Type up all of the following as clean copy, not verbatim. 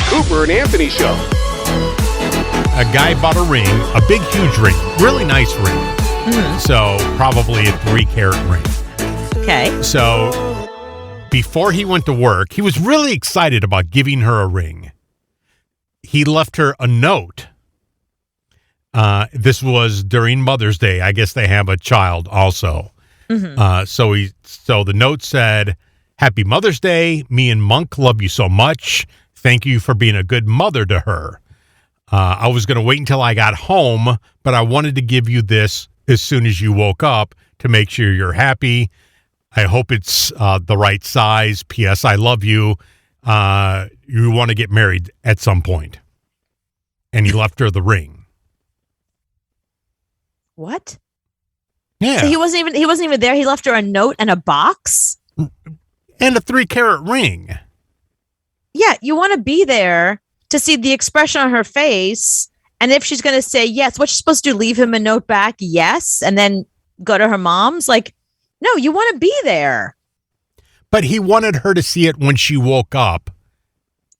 The Cooper and Anthony Show. A guy bought a ring, a big, huge ring, really nice ring. Mm-hmm. So probably a 3-carat ring. Okay. So before he went to work, he was really excited about giving her a ring. He left her a note. This was during Mother's Day. I guess they have a child also. Mm-hmm. So the note said, "Happy Mother's Day. Me and Monk love you so much. Thank you for being a good mother to her. I was going to wait until I got home, but I wanted to give you this as soon as you woke up to make sure you're happy. I hope it's the right size. P.S. I love you. You want to get married at some point." And he left her the ring. What? Yeah. So he wasn't even there. He left her a note and a box and a 3-carat ring. Yeah, you want to be there to see the expression on her face, and if she's going to say yes, what's she supposed to do? Leave him a note back? Yes, and then go to her mom's? Like, no, you want to be there. But he wanted her to see it when she woke up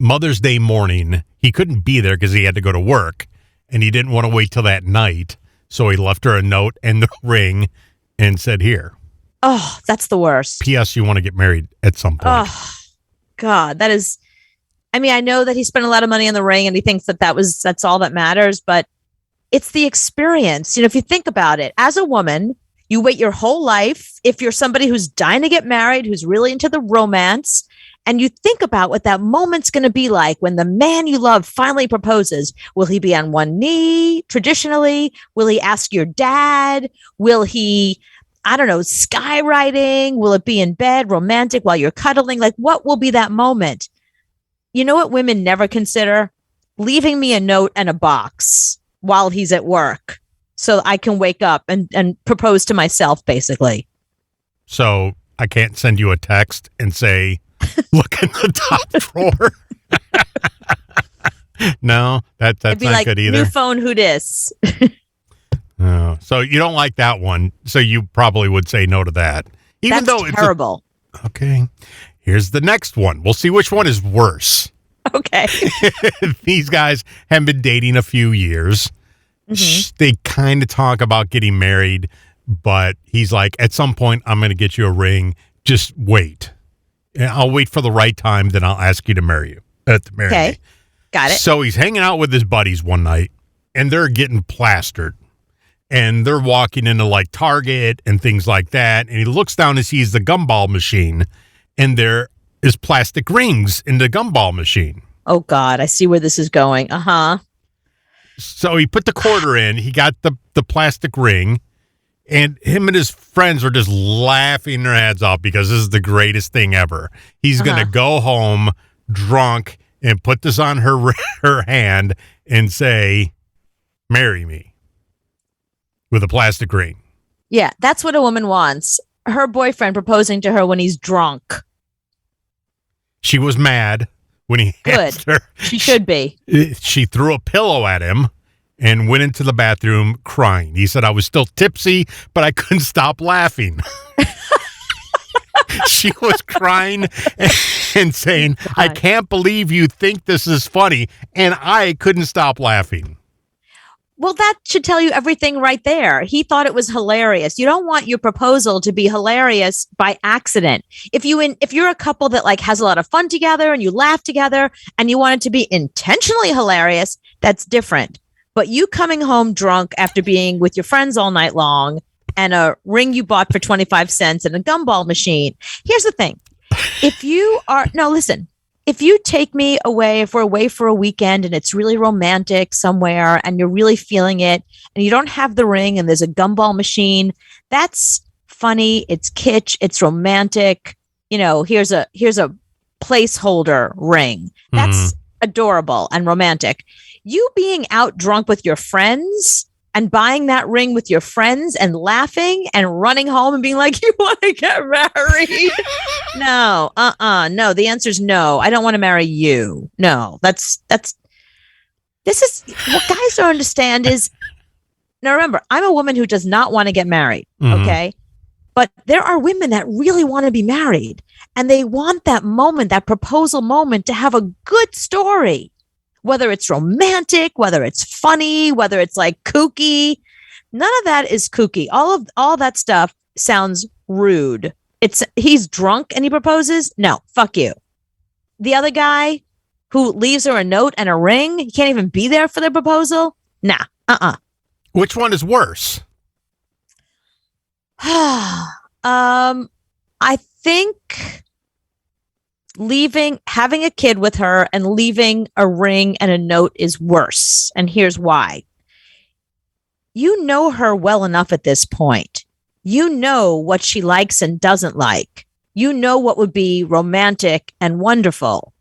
Mother's Day morning. He couldn't be there because he had to go to work, and he didn't want to wait till that night. So he left her a note and the ring and said, "Here." Oh, that's the worst. P.S. You want to get married at some point. Oh, God, that is... I mean, I know that he spent a lot of money on the ring and he thinks that's all that matters, but it's the experience. You know, if you think about it, as a woman, you wait your whole life. If you're somebody who's dying to get married, who's really into the romance, and you think about what that moment's going to be like when the man you love finally proposes. Will he be on one knee traditionally? Will he ask your dad? Will he, I don't know, skywriting? Will it be in bed, romantic while you're cuddling? Like, what will be that moment? You know what women never consider? Leaving me a note and a box while he's at work so I can wake up and propose to myself, basically. So I can't send you a text and say, "Look in the top drawer." No, that's not like, good either. New phone, who dis? Oh, so you don't like that one. So you probably would say no to that. Even that's though terrible. Okay. Here's the next one. We'll see which one is worse. Okay. These guys have been dating a few years. Mm-hmm. They kind of talk about getting married, but he's like, "At some point, I'm going to get you a ring. Just wait. I'll wait for the right time, then I'll ask you to marry you." Okay. Me. Got it. So he's hanging out with his buddies one night, and they're getting plastered. And they're walking into like Target and things like that. And he looks down and sees the gumball machine, and there is plastic rings in the gumball machine. Oh, God, I see where this is going. Uh-huh. So he put the quarter in. He got the plastic ring, and him and his friends are just laughing their heads off because this is the greatest thing ever. He's going to go home drunk and put this on her hand and say, "Marry me," with a plastic ring. Yeah, that's what a woman wants. Her boyfriend proposing to her when he's drunk. She was mad when he asked her. She should be. She threw a pillow at him and went into the bathroom crying. He said, "I was still tipsy, but I couldn't stop laughing." She was crying and saying, "I can't believe you think this is funny." And I couldn't stop laughing. Well, that should tell you everything right there. He thought it was hilarious. You don't want your proposal to be hilarious by accident. If you're a couple that like has a lot of fun together and you laugh together and you want it to be intentionally hilarious, that's different. But you coming home drunk after being with your friends all night long and a ring you bought for 25 cents and a gumball machine. Here's the thing. If you take me away, if we're away for a weekend and it's really romantic somewhere and you're really feeling it and you don't have the ring and there's a gumball machine, that's funny. It's kitsch. It's romantic. You know, here's a placeholder ring. That's adorable and romantic. You being out drunk with your friends and buying that ring with your friends and laughing and running home and being like, "You want to get married?" No, no. The answer is no. I don't want to marry you. No, this is what guys don't understand is, now remember, I'm a woman who does not want to get married. Okay. But there are women that really want to be married and they want that moment, that proposal moment, to have a good story, whether it's romantic, whether it's funny, whether it's like kooky. None of that is kooky. All that stuff sounds rude. He's drunk and he proposes. No, fuck you. The other guy who leaves her a note and a ring, he can't even be there for the proposal. Nah, Which one is worse? I think having a kid with her and leaving a ring and a note is worse. And here's why. You know her well enough at this point. You know what she likes and doesn't like. You know what would be romantic and wonderful.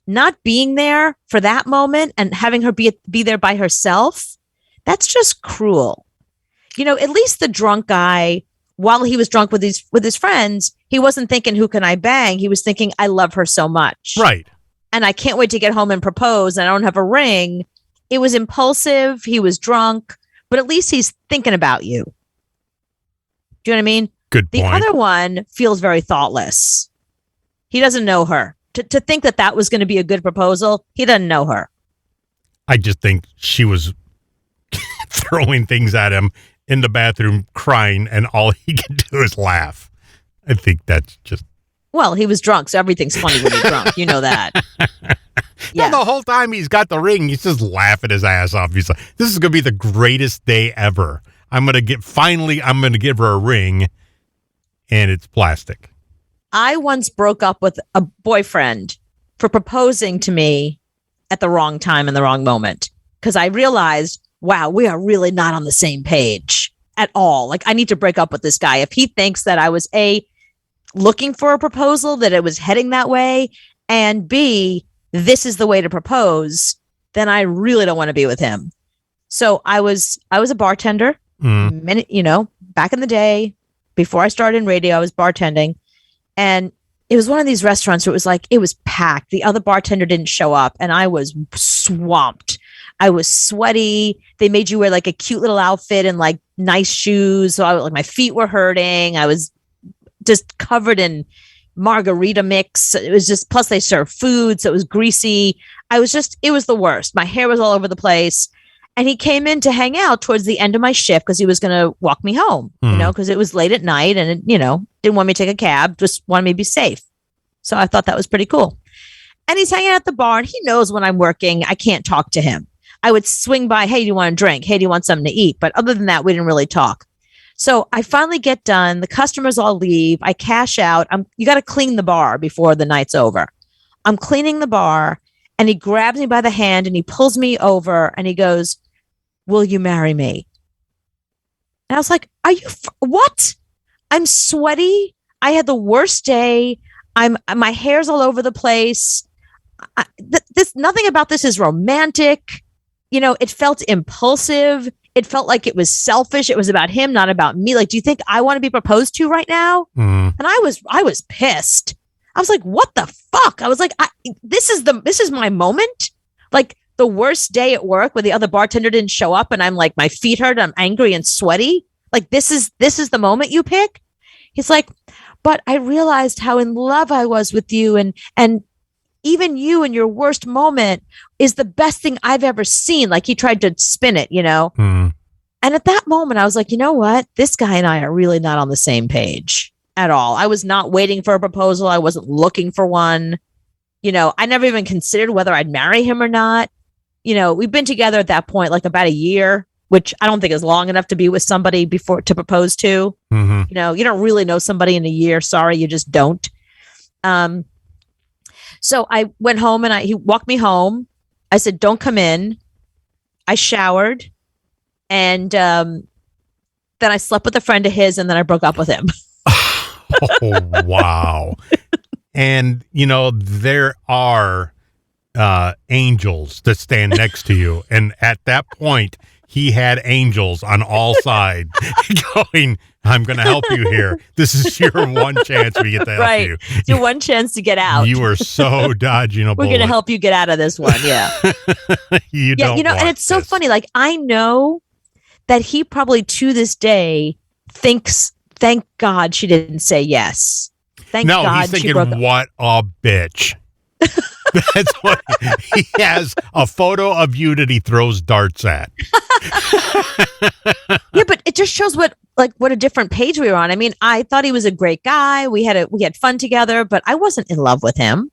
Not being there for that moment and having her be there by herself, that's just cruel. At least the drunk guy, while he was drunk with his friends, he wasn't thinking, who can I bang? He was thinking, I love her so much. Right. And I can't wait to get home and propose, and I don't have a ring. It was impulsive. He was drunk, but at least he's thinking about you. Do you know what I mean? Good point. The other one feels very thoughtless. He doesn't know her. To think that was going to be a good proposal, he doesn't know her. I just think she was throwing things at him in the bathroom, crying, and all he could do is laugh. I think that's just... Well, he was drunk, so everything's funny when you're drunk. You know that. Yeah. No, the whole time he's got the ring, he's just laughing his ass off. He's like, this is going to be the greatest day ever. I'm going to give her a ring, and it's plastic. I once broke up with a boyfriend for proposing to me at the wrong time in the wrong moment, because I realized, wow, we are really not on the same page at all. Like, I need to break up with this guy. If he thinks that I was looking for a proposal, that it was heading that way, and B, this is the way to propose, then I really don't want to be with him. So I was a bartender, back in the day, before I started in radio, I was bartending. And it was one of these restaurants where it was packed. The other bartender didn't show up and I was swamped. I was sweaty. They made you wear like a cute little outfit and like nice shoes. So my feet were hurting. I was just covered in margarita mix. It was just, plus they served food. So it was greasy. It was the worst. My hair was all over the place. And he came in to hang out towards the end of my shift because he was going to walk me home, because it was late at night and, didn't want me to take a cab, just wanted me to be safe. So I thought that was pretty cool. And he's hanging out at the bar and he knows when I'm working, I can't talk to him. I would swing by, hey, do you want a drink? Hey, do you want something to eat? But other than that, we didn't really talk. So I finally get done. The customers all leave. I cash out. You got to clean the bar before the night's over. I'm cleaning the bar and he grabs me by the hand and he pulls me over and he goes, will you marry me? And I was like, are you, what? I'm sweaty. I had the worst day. My hair's all over the place. Nothing about this is romantic. It felt impulsive. It felt like it was selfish. It was about him, not about me. Like, do you think I want to be proposed to right now? And I was pissed. I was like, what the fuck? I was like, this is my moment. Like, the worst day at work where the other bartender didn't show up and I'm like, my feet hurt, I'm angry and sweaty. Like, this is the moment you pick? He's like, but I realized how in love I was with you, and even you in your worst moment is the best thing I've ever seen. Like, he tried to spin it, And at that moment I was like, you know what? This guy and I are really not on the same page at all. I was not waiting for a proposal. I wasn't looking for one. I never even considered whether I'd marry him or not. We've been together at that point, like about a year, which I don't think is long enough to be with somebody before to propose to. You don't really know somebody in a year. Sorry, you just don't. So I went home and he walked me home. I said, don't come in. I showered and then I slept with a friend of his and then I broke up with him. Oh, wow. And, there are angels that stand next to you. And at that point, he had angels on all sides going, I'm going to help you here. This is your one chance we get to help you. It's your one chance to get out. You were so dodging a bullet. We're going to help you get out of this one. Yeah. And it's so funny. Like, I know that he probably to this day thinks Thank God she didn't say yes. Thank No, God he's she broke thinking, up. what a bitch. That's what he has, a photo of you that he throws darts at. Yeah, but it just shows what a different page we were on. I mean, I thought he was a great guy. We had fun together, but I wasn't in love with him.